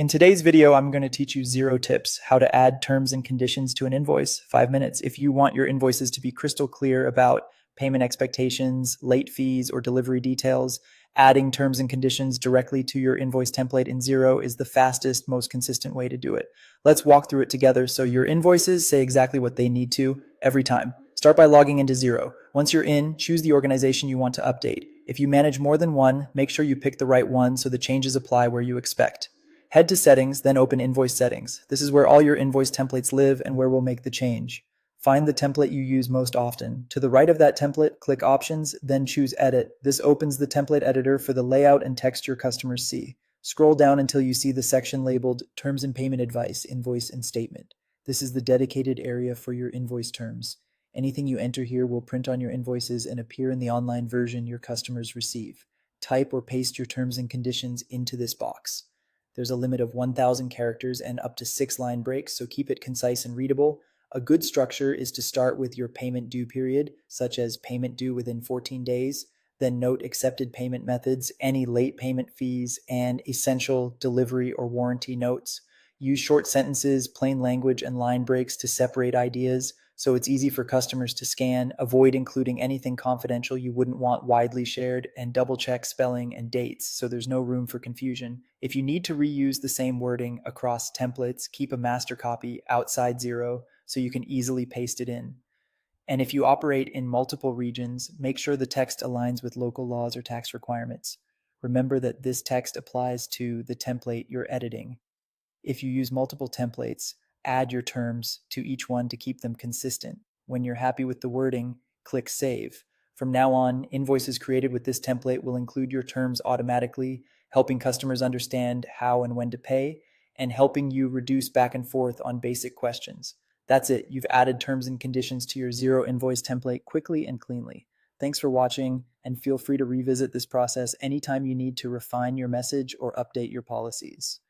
In today's video, I'm going to teach you Xero tips, how to add terms and conditions to an invoice, 5 minutes. If you want your invoices to be crystal clear about payment expectations, late fees, or delivery details, adding terms and conditions directly to your invoice template in Xero is the fastest, most consistent way to do it. Let's walk through it together so your invoices say exactly what they need to every time. Start by logging into Xero. Once you're in, choose the organization you want to update. If you manage more than one, make sure you pick the right one so the changes apply where you expect. Head to Settings, then open Invoice Settings. This is where all your invoice templates live and where we'll make the change. Find the template you use most often. To the right of that template, click Options, then choose Edit. This opens the template editor for the layout and text your customers see. Scroll down until you see the section labeled Terms and Payment Advice, Invoice and Statement. This is the dedicated area for your invoice terms. Anything you enter here will print on your invoices and appear in the online version your customers receive. Type or paste your terms and conditions into this box. There's a limit of 1,000 characters and up to 6 line breaks, so keep it concise and readable. A good structure is to start with your payment due period, such as payment due within 14 days, then note accepted payment methods, any late payment fees, and essential delivery or warranty notes. Use short sentences, plain language, and line breaks to separate ideas so it's easy for customers to scan. Avoid including anything confidential you wouldn't want widely shared, and double check spelling and dates so there's no room for confusion. If you need to reuse the same wording across templates, keep a master copy outside Xero so you can easily paste it in. And if you operate in multiple regions, make sure the text aligns with local laws or tax requirements. Remember that this text applies to the template you're editing. If you use multiple templates, add your terms to each one to keep them consistent. When you're happy with the wording, click Save. From now on, invoices created with this template will include your terms automatically, helping customers understand how and when to pay, and helping you reduce back and forth on basic questions. That's it. You've added terms and conditions to your Xero invoice template quickly and cleanly. Thanks for watching, and feel free to revisit this process anytime you need to refine your message or update your policies.